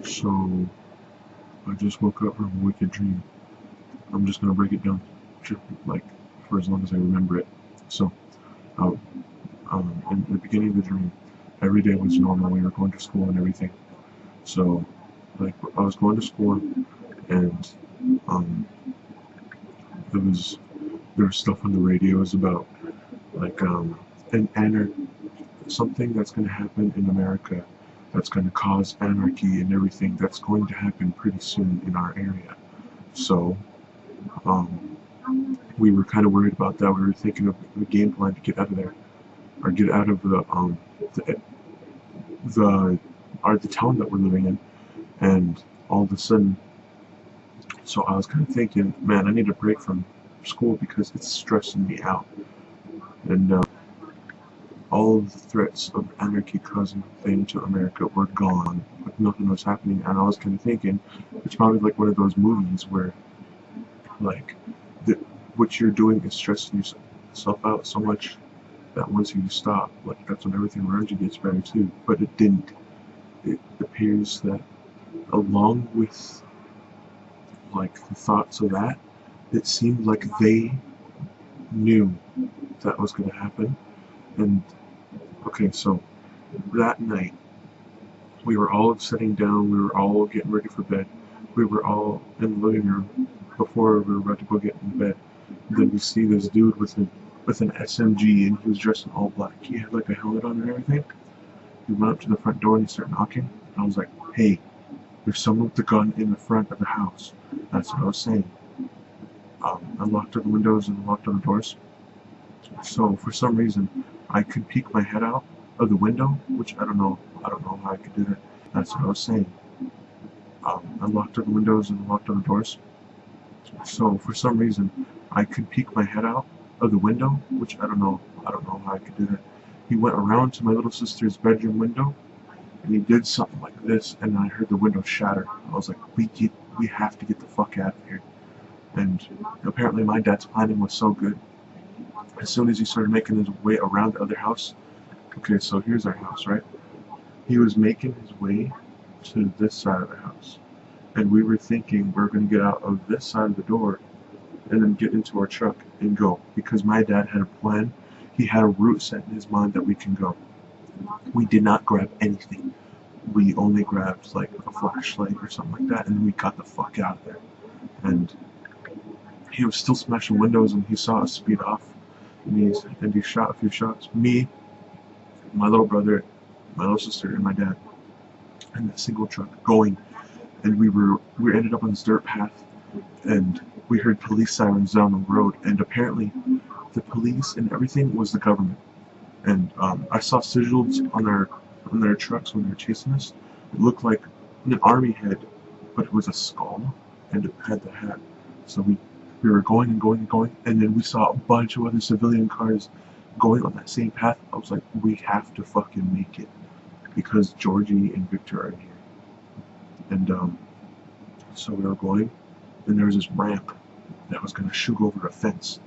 So, I just woke up from a wicked dream. I'm just gonna break it down, like, for as long as I remember it. So, uh, in the beginning of the dream, every day was normal. We were going to school and everything. So, like, I was going to school, and um, there was there was stuff on the radios about like something that's gonna happen in America that's gonna cause anarchy and everything that's going to happen pretty soon in our area. So, um, we were kind of worried about that. We were thinking of a game plan to get out of there, or get out of the the the town that we're living in. And all of a sudden, so I was kind of thinking, man, I need a break from school because it's stressing me out. And all of the threats of anarchy causing thing to America were gone, but nothing was happening. And I was kind of thinking, it's probably like one of those movies where, like, the, what you're doing is stressing yourself out so much that once you stop, like, that's when everything around you gets better too. But it didn't. It appears that along with like the thoughts of that, it seemed like they knew that was going to happen. And okay, so that night we were all sitting down, we were all getting ready for bed. We were all in the living room before we were about to go get in bed. And then we see this dude with an SMG, and he was dressed in all black. He had like a helmet on and everything. He went up to the front door and he started knocking. And I was like, "Hey, there's someone with a gun in the front of the house." That's what I was saying. I locked all the windows and locked all the doors. So for some reason, I could peek my head out of the window, which I don't know. I don't know how I could do that. That's what I was saying. I locked all the windows and locked all the doors. So for some reason, I could peek my head out of the window, which I don't know. I don't know how I could do that. He went around to my little sister's bedroom window, and he did something like this, and I heard the window shatter. I was like, we have to get the fuck out of here. And apparently my dad's planning was so good. As soon as he started making his way around the other house, okay, so here's our house, right? He was making his way to this side of the house. And we were thinking we're going to get out of this side of the door and then get into our truck and go. Because my dad had a plan. He had a route set in his mind that we can go. We did not grab anything. We only grabbed like a flashlight or something like that, and then we got the fuck out of there. And he was still smashing windows, and he saw us speed off, and he shot a few shots. Me, my little brother, my little sister, and my dad, in the single truck going, and we ended up on this dirt path, and we heard police sirens down the road, and apparently the police and everything was the government. And I saw sigils on their trucks when they were chasing us. It looked like an army head, but it was a skull, and it had the hat. So we were going and going and going, and then we saw a bunch of other civilian cars going on that same path. I was like, we have to fucking make it, because Georgie and Victor are here. And so we were going, and there was this ramp that was gonna shoot over a fence,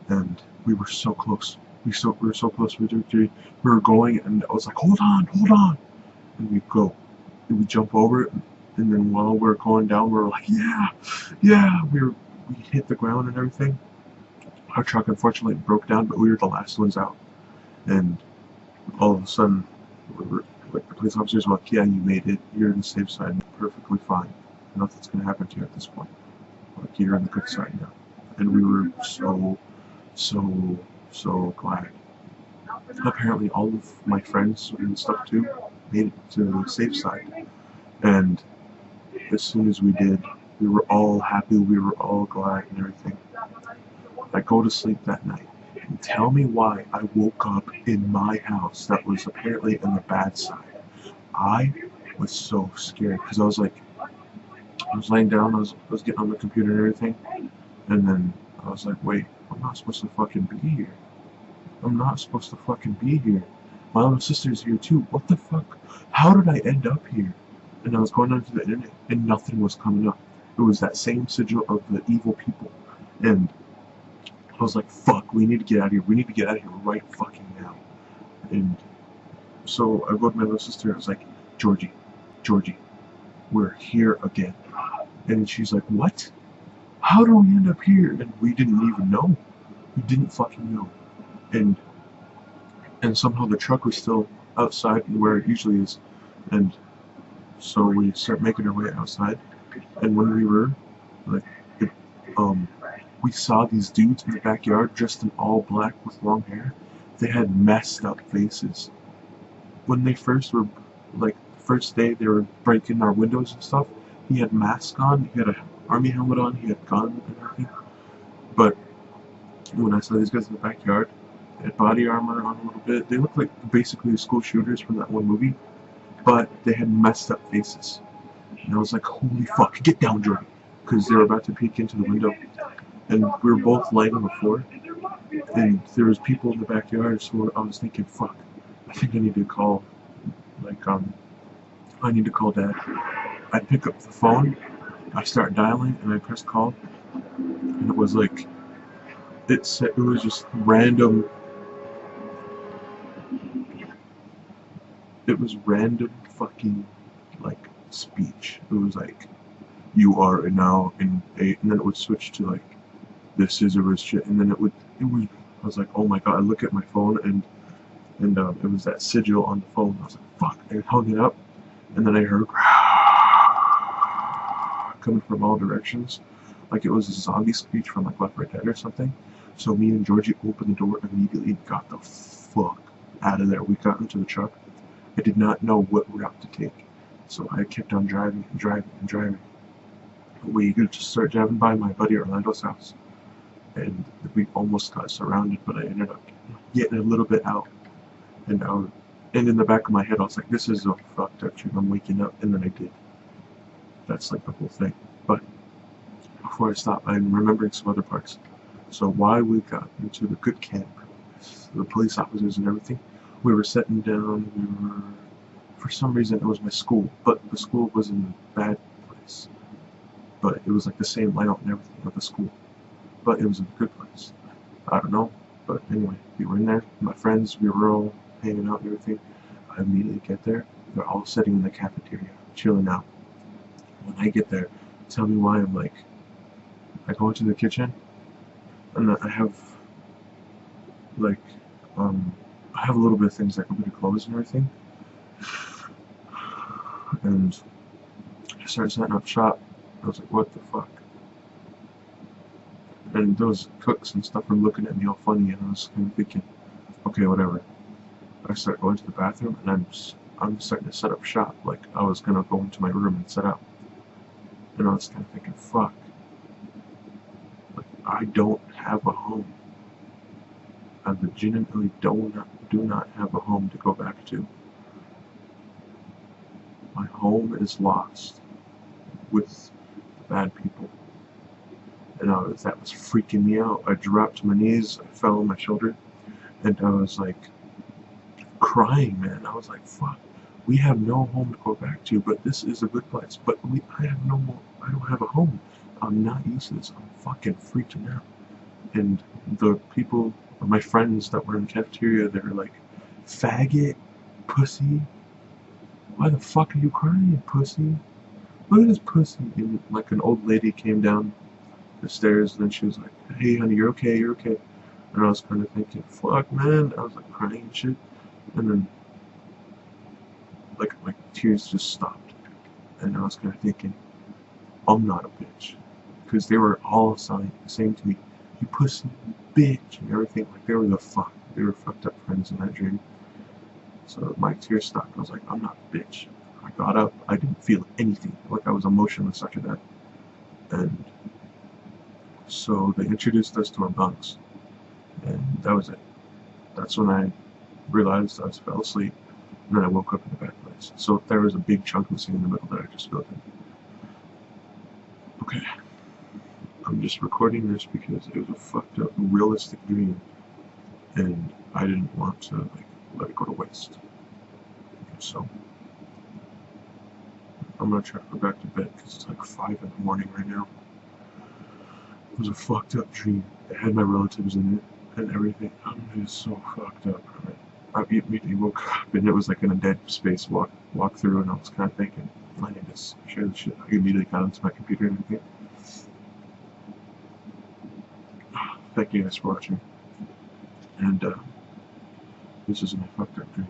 and we were so close. We were so close to victory. We were going, and I was like, hold on, and we go, and we jump over it, and then while we were going down, we were like, yeah. We hit the ground and everything. Our truck unfortunately broke down, but we were the last ones out, and all of a sudden, we were, like, the police officers were like, yeah, you made it. You're on the safe side, perfectly fine. Nothing's gonna happen to you at this point. Like, you're on the good side now. And we were so glad. Apparently all of my friends and stuff too made it to the safe side. And as soon as we did, we were all happy, we were all glad and everything. I go to sleep that night, and tell me why I woke up in my house that was apparently on the bad side. I was so scared, because I was like, I was laying down, I was getting on the computer and everything, and then I was like, wait, I'm not supposed to fucking be here. I'm not supposed to fucking be here. My little sister's here too. What the fuck? How did I end up here? And I was going onto the internet, and nothing was coming up. It was that same sigil of the evil people. And I was like, fuck, we need to get out of here. We need to get out of here right fucking now. And so I go to my little sister, and I was like, Georgie, we're here again. And she's like, what? How do we end up here? And we didn't even know. We didn't fucking know. And somehow the truck was still outside where it usually is. And so we start making our way outside. And when we were, like, it, um, we saw these dudes in the backyard dressed in all black with long hair. They had messed up faces. When they first were, like, the first day they were breaking our windows and stuff, he had mask on, he had an army helmet on, he had gun and everything. But when I saw these guys in the backyard, they had body armor on a little bit. They looked like basically the school shooters from that one movie, but they had messed up faces. And I was like, holy fuck, get down, Jordan. Because they were about to peek into the window. And we were both laying on the floor. And there was people in the backyard, so I was thinking, fuck, I think I need to call, like, I need to call Dad. I pick up the phone, I start dialing, and I press call. And it was like, it was just random. It was random fucking, like, speech. It was like, you are now in a, and then it would switch to like, this is a shit, and then it was, I was like, oh my god, I look at my phone, and it was that sigil on the phone. I was like, fuck, I hung it up, and then I heard coming from all directions, like it was a zombie speech from like Left 4 Dead or something. So me and Georgie opened the door immediately and got the fuck out of there. We got into the truck. I did not know what route to take, so I kept on driving and driving and driving. We just started driving by my buddy Orlando's house, and we almost got surrounded, but I ended up getting a little bit out. And in the back of my head, I was like, this is a fucked up dream. I'm waking up, and then I did. That's like the whole thing. But before I stop, I'm remembering some other parts. So while we got into the good camp, the police officers and everything, we were sitting down. We were, for some reason, it was my school, but the school was in a bad place. But it was like the same layout and everything of the school. But it was a good place. I don't know. But anyway, we were in there. My friends, we were all hanging out and everything. I immediately get there. They're all sitting in the cafeteria, chilling out. When I get there, tell me why I'm like, I go into the kitchen, and I have, like, I have a little bit of things like a bit of clothes and everything. And I started setting up shop. I was like, what the fuck? And those cooks and stuff were looking at me all funny, and I was kind of thinking, okay, whatever. I start going to the bathroom, and I'm starting to set up shop, like I was gonna go into my room and set up. And I was kind of thinking, fuck, like I don't have a home. I legitimately do not have a home to go back to. My home is lost with bad people. And that was freaking me out. I dropped to my knees, I fell on my shoulder, and I was like crying, man. I was like, fuck, we have no home to go back to, but this is a good place. But I have no more, I don't have a home. I'm not used to this. I'm fucking freaking out. And the people, my friends that were in the cafeteria, they were like, faggot, pussy, why the fuck are you crying, pussy? Look at this pussy. And like an old lady came down the stairs, and then she was like, hey honey, you're okay, you're okay. And I was kind of thinking, fuck man, I was like crying and shit. And then like my tears just stopped, and I was kind of thinking, I'm not a bitch, because they were all saying to me, you pussy, you bitch, and everything. Like they were fucked up friends in that dream. So my tears stopped. I was like, I'm not a bitch. I got up, I didn't feel anything, like I was emotionless after that. And so they introduced us to our bunks, and that was it. That's when I realized I fell asleep, and then I woke up in a bad place. So there was a big chunk missing in the middle that I just filled in. Okay, I'm just recording this because it was a fucked up, realistic dream, and I didn't want to like let it go to waste. So I'm gonna try to go back to bed because it's like 5 in the morning right now. It was a fucked up dream. It had my relatives in it and everything. I'm just so fucked up from it. I immediately woke up and it was like in a dead space walk through, and I was kind of thinking, I need to share this shit. I immediately got onto my computer and everything. Thank you guys for watching, and this is my fucked up dream.